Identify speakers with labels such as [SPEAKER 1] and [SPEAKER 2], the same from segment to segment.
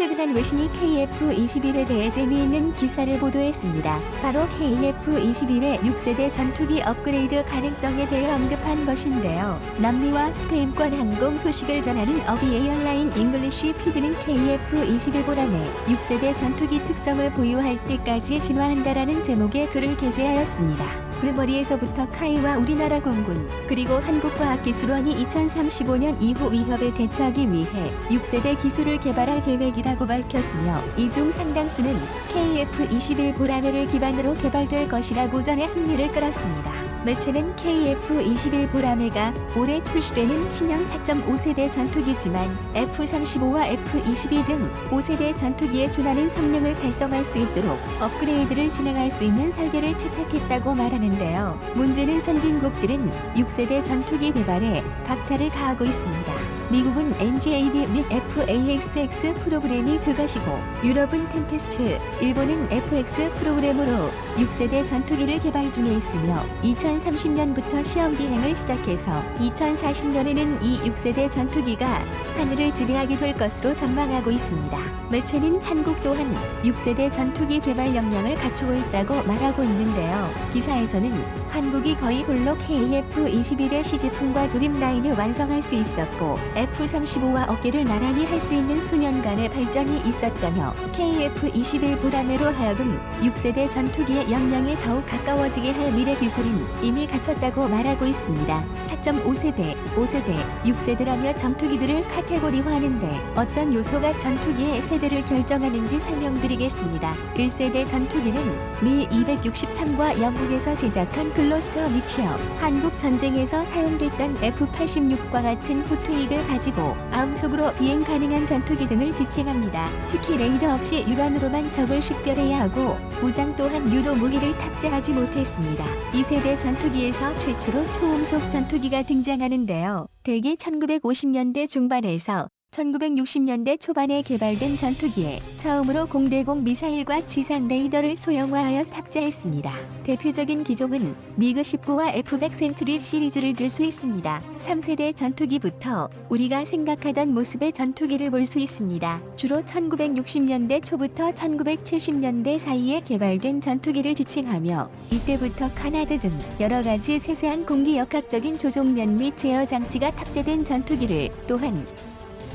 [SPEAKER 1] 최근 외신이 KF-21에 대해 재미있는 기사를 보도했습니다. 바로 KF-21의 6세대 전투기 업그레이드 가능성에 대해 언급한 것인데요. 남미와 스페인권 항공 소식을 전하는 어비에이얼라인 잉글리쉬 피드는 KF-21 보람의 6세대 전투기 특성을 보유할 때까지 진화한다라는 제목의 글을 게재하였습니다. 글머리에서부터 카이와 우리나라 공군 그리고 한국과학기술원이 2035년 이후 위협에 대처하기 위해 6세대 기술을 개발할 계획이라고 밝혔으며 이 중 상당수는 KF-21 보라매를 기반으로 개발될 것이라고 전해 흥미를 끌었습니다. 매체는 KF-21 보라매가 올해 출시되는 신형 4.5세대 전투기지만 F-35와 F-22 등 5세대 전투기에 준하는 성능을 달성할 수 있도록 업그레이드를 진행할 수 있는 설계를 채택했다고 말하는데요. 문제는 선진국들은 6세대 전투기 개발에 박차를 가하고 있습니다. 미국은 NGAD 및 FAXX 프로그램이 그것이고 유럽은 템페스트, 일본은 FX 프로그램으로 6세대 전투기를 개발 중에 있으며 2030년부터 시험 기행을 시작해서 2040년에는 이 6세대 전투기가 하늘을 지배하게 될 것으로 전망하고 있습니다. 매체는 한국 또한 6세대 전투기 개발 역량을 갖추고 있다고 말하고 있는데요. 기사에서는 한국이 거의 홀로 KF-21의 시제품과 조립 라인을 완성할 수 있었고 F-35와 어깨를 나란히 할 수 있는 수년간의 발전이 있었다며 KF-21 보라매로 하여금 6세대 전투기의 역량에 더욱 가까워지게 할 미래 기술은 이미 갖췄다고 말하고 있습니다. 4.5세대, 5세대, 6세대라며 전투기들을 카테고리화하는데 어떤 요소가 전투기의 세대를 결정하는지 설명드리겠습니다. 1세대 전투기는 미 263과 영국에서 제작한 글로스터 미티어, 한국 전쟁에서 사용됐던 F-86과 같은 후트윅을 가지고 암속으로 비행 가능한 전투기 등을 지칭합니다. 특히 레이더 없이 육안으로만 적을 식별해야 하고 무장 또한 유도 무기를 탑재하지 못했습니다. 2세대 전투기에서 최초로 초음속 전투기가 등장하는데요. 대개 1950년대 중반에서 1960년대 초반에 개발된 전투기에 처음으로 공대공 미사일과 지상 레이더를 소형화하여 탑재했습니다. 대표적인 기종은 미그-19와 F-100 센츄리 시리즈를 들 수 있습니다. 3세대 전투기부터 우리가 생각하던 모습의 전투기를 볼 수 있습니다. 주로 1960년대 초부터 1970년대 사이에 개발된 전투기를 지칭하며 이때부터 카나드 등 여러 가지 세세한 공기역학적인 조종면 및 제어 장치가 탑재된 전투기를 또한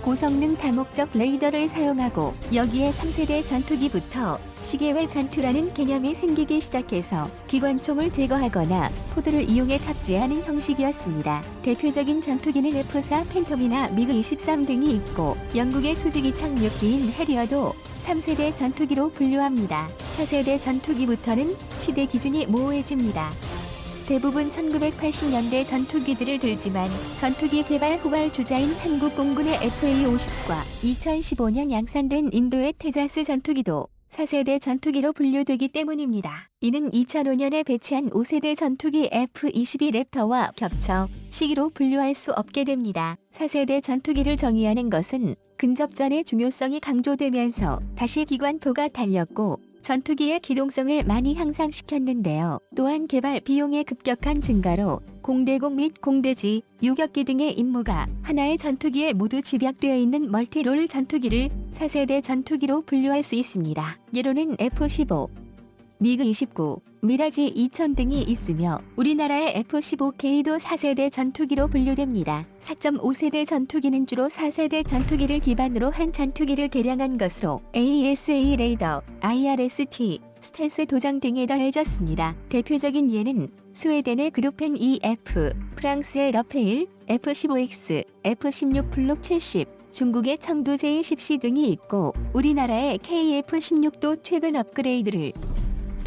[SPEAKER 1] 고성능 다목적 레이더를 사용하고 여기에 3세대 전투기부터 시계외 전투라는 개념이 생기기 시작해서 기관총을 제거하거나 포드를 이용해 탑재하는 형식이었습니다. 대표적인 전투기는 F-4 팬텀이나 미그-23 등이 있고 영국의 수직이 착륙기인 해리어도 3세대 전투기로 분류합니다. 4세대 전투기부터는 시대 기준이 모호해집니다. 대부분 1980년대 전투기들을 들지만 전투기 개발 후발주자인 한국 공군의 FA-50과 2015년 양산된 인도의 테자스 전투기도 4세대 전투기로 분류되기 때문입니다. 이는 2005년에 배치한 5세대 전투기 F-22 랩터와 겹쳐 시기로 분류할 수 없게 됩니다. 4세대 전투기를 정의하는 것은 근접전의 중요성이 강조되면서 다시 기관포가 달렸고 전투기의 기동성을 많이 향상시켰는데요. 또한 개발 비용의 급격한 증가로 공대공 및 공대지, 유격기 등의 임무가 하나의 전투기에 모두 집약되어 있는 멀티롤 전투기를 4세대 전투기로 분류할 수 있습니다. 예로는 F-15, 미그-29, 미라지 2000 등이 있으며 우리나라의 F-15K도 4세대 전투기로 분류됩니다. 4.5세대 전투기는 주로 4세대 전투기를 기반으로 한 전투기를 개량한 것으로 AESA 레이더, IRST, 스텔스 도장 등에 더해졌습니다. 대표적인 예는 스웨덴의 그루펜 EF, 프랑스의 러페일, F-15X, F-16 블록 70, 중국의 청두 J-10C 등이 있고 우리나라의 KF-16도 최근 업그레이드를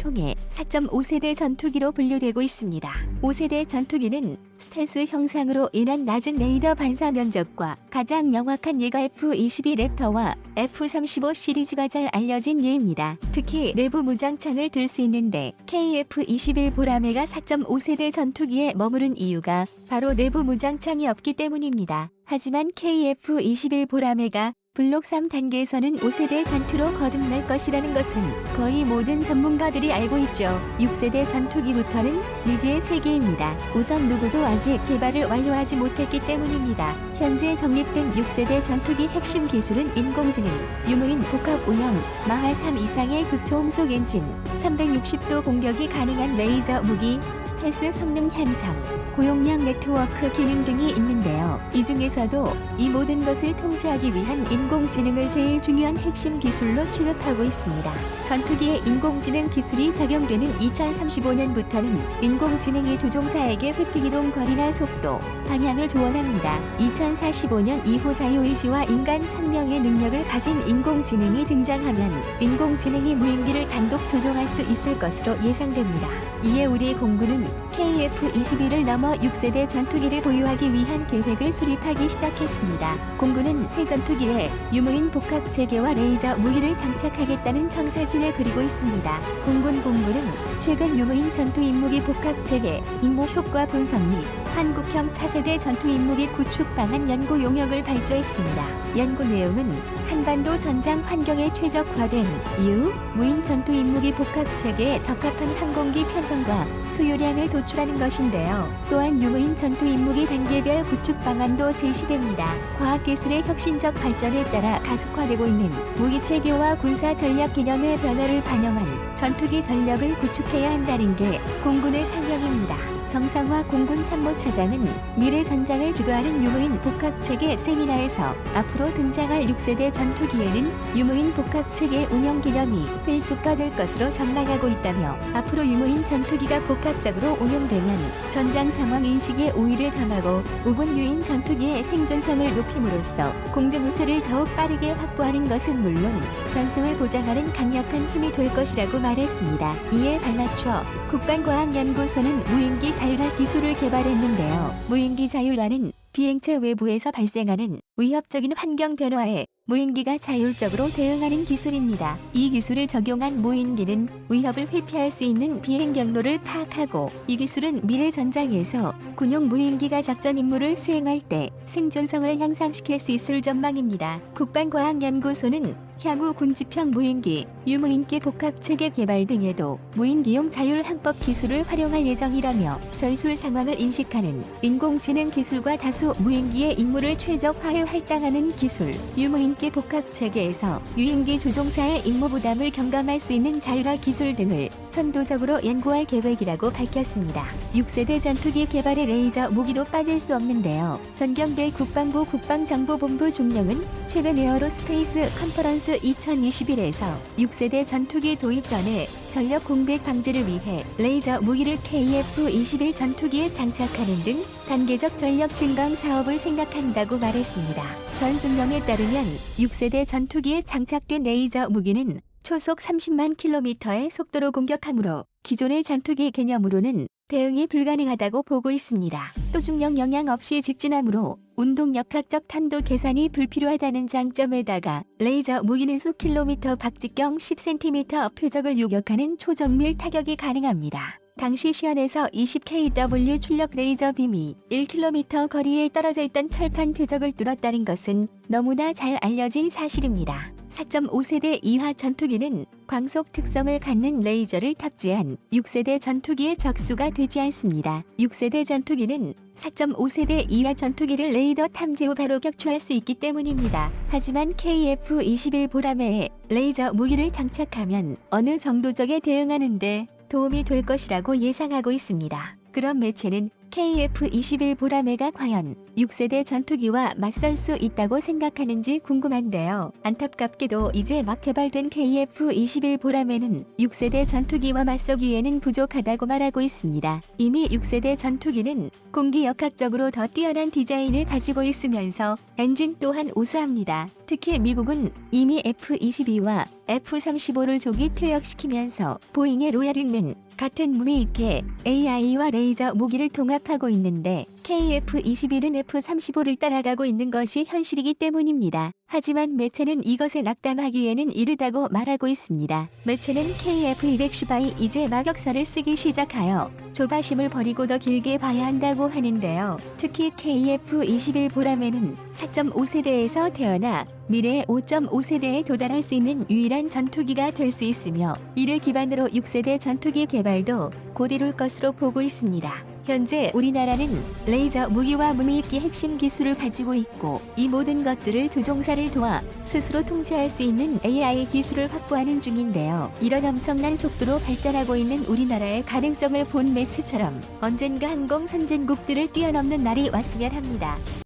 [SPEAKER 1] 통해 4.5세대 전투기로 분류되고 있습니다. 5세대 전투기는 스텔스 형상으로 인한 낮은 레이더 반사 면적과 가장 명확한 예가 F-22 랩터와 F-35 시리즈가 잘 알려진 예입니다. 특히 내부 무장창을 들 수 있는데 KF-21 보라매가 4.5세대 전투기에 머무른 이유가 바로 내부 무장창이 없기 때문입니다. 하지만 KF-21 보라매가 블록 3단계에서는 5세대 전투로 거듭날 것이라는 것은 거의 모든 전문가들이 알고 있죠. 6세대 전투기부터는 미지의 세계입니다. 우선 누구도 아직 개발을 완료하지 못했기 때문입니다. 현재 정립된 6세대 전투기 핵심 기술은 인공지능, 유무인 복합 운영, 마하 3 이상의 극초음속 엔진, 360도 공격이 가능한 레이저 무기, 스텔스 성능 향상, 고용량 네트워크 기능 등이 있는데요. 이 중에서도 이 모든 것을 통제하기 위한 인공지능을 제일 중요한 핵심 기술로 취급하고 있습니다. 전투기에 인공지능 기술이 적용되는 2035년부터는 인공지능이 조종사에게 회피기동 거리나 속도, 방향을 조언합니다. 2045년 이후 자유의지와 인간 천명의 능력을 가진 인공지능이 등장하면 인공지능이 무인기를 단독 조종할 수 있을 것으로 예상됩니다. 이에 우리 공군은 KF-21을 넘어 6세대 전투기를 보유하기 위한 계획을 수립하기 시작했습니다. 공군은 새 전투기에 유무인 복합 체계와 레이저 무기를 장착하겠다는 청사진을 그리고 있습니다. 공군 본부는 최근 유무인 전투 임무기 복합 체계, 임무 효과 분석 및 한국형 차세대 전투 임무기 구축 방안 연구 용역을 발표했습니다. 연구 내용은 한반도 전장 환경에 최적화된 이후 무인 전투 임무기 복합 체계에 적합한 항공기 편성과 수요량을 도출하는 것인데요. 또한 유무인 전투 임무기 단계별 구축 방안도 제시됩니다. 과학기술의 혁신적 발전에 따라 가속화되고 있는 무기 체계와 군사 전략 개념의 변화를 반영한 전투기 전력을 구축해야 한다는 게 공군의 상명입니다. 정상화 공군 참모차장은 미래 전장을 주도하는 유무인 복합체계 세미나에서 앞으로 등장할 6세대 전투기에는 유무인 복합체계 운영 개념이 필수가 될 것으로 전망하고 있다며 앞으로 유무인 전투기가 복합적으로 운용되면 전장 상황 인식에 우위를 점하고 우분 유인 전투기의 생존성을 높임으로써 공중 우세를 더욱 빠르게 확보하는 것은 물론 전승을 보장하는 강력한 힘이 될 것이라고 말했습니다. 이에 발맞춰 국방과학연구소는 무인기 자율화 기술을 개발했는데요. 무인기 자율화는 비행체 외부에서 발생하는 위협적인 환경 변화에 무인기가 자율적으로 대응하는 기술입니다. 이 기술을 적용한 무인기는 위협을 회피할 수 있는 비행 경로를 파악하고 이 기술은 미래 전장에서 군용 무인기가 작전 임무를 수행할 때 생존성을 향상시킬 수 있을 전망입니다. 국방과학연구소는 향후 군집형 무인기, 유무인기 복합체계 개발 등에도 무인기용 자율항법 기술을 활용할 예정이라며 전술 상황을 인식하는 인공지능 기술과 다수 무인기의 임무를 최적화해 할당하는 기술, 유무인기 복합체계에서 유인기 조종사의 임무 부담을 경감할 수 있는 자율화 기술 등을 선도적으로 연구할 계획이라고 밝혔습니다. 6세대 전투기 개발의 레이저 무기도 빠질 수 없는데요. 전경대 국방부 국방정보본부 중령은 최근 에어로스페이스 컨퍼런스 2021에서 6세대 전투기 도입 전에 전력 공백 방지를 위해 레이저 무기를 KF-21 전투기에 장착하는 등 단계적 전력 증강 사업을 생각한다고 말했습니다. 전 중령에 따르면 6세대 전투기에 장착된 레이저 무기는 초속 30만 킬로미터의 속도로 공격하므로 기존의 전투기 개념으로는 대응이 불가능하다고 보고 있습니다. 또 중력 영향 없이 직진하므로 운동 역학적 탄도 계산이 불필요하다는 장점에다가 레이저 무기는 수킬로미터 박직경 10cm 표적을 요격하는 초정밀 타격이 가능합니다. 당시 시연에서 20kW 출력 레이저 빔이 1km 거리에 떨어져 있던 철판 표적을 뚫었다는 것은 너무나 잘 알려진 사실입니다. 4.5세대 이하 전투기는 광속 특성을 갖는 레이저를 탑재한 6세대 전투기의 적수가 되지 않습니다. 6세대 전투기는 4.5세대 이하 전투기를 레이더 탐지 후 바로 격추할 수 있기 때문입니다. 하지만 KF-21 보라매에 레이저 무기를 장착하면 어느 정도적에 대응하는데 도움이 될 것이라고 예상하고 있습니다. 그럼 매체는 KF-21 보라매가 과연 6세대 전투기와 맞설 수 있다고 생각하는지 궁금한데요. 안타깝게도 이제 막 개발된 KF-21 보라매는 6세대 전투기와 맞서기에는 부족하다고 말하고 있습니다. 이미 6세대 전투기는 공기역학적으로 더 뛰어난 디자인을 가지고 있으면서 엔진 또한 우수합니다. 특히 미국은 이미 F-22와 F-35를 조기 퇴역시키면서 보잉의 로얄 윙맨 같은 무미있게 AI와 레이저 무기를 통합하고 있는데 KF-21은 F-35를 따라가고 있는 것이 현실이기 때문입니다. 하지만 매체는 이것에 낙담하기에는 이르다고 말하고 있습니다. 매체는 KF-210이 이제 막역사를 쓰기 시작하여 조바심을 버리고 더 길게 봐야 한다고 하는데요. 특히 KF-21 보라매는 4.5세대에서 태어나 미래의 5.5세대에 도달할 수 있는 유일한 전투기가 될 수 있으며 이를 기반으로 6세대 전투기 개발도 곧 이룰 것으로 보고 있습니다. 현재 우리나라는 레이저 무기와 무미익기 핵심 기술을 가지고 있고 이 모든 것들을 두 종사를 도와 스스로 통제할 수 있는 AI 기술을 확보하는 중인데요. 이런 엄청난 속도로 발전하고 있는 우리나라의 가능성을 본 매체처럼 언젠가 항공 선진국들을 뛰어넘는 날이 왔으면 합니다.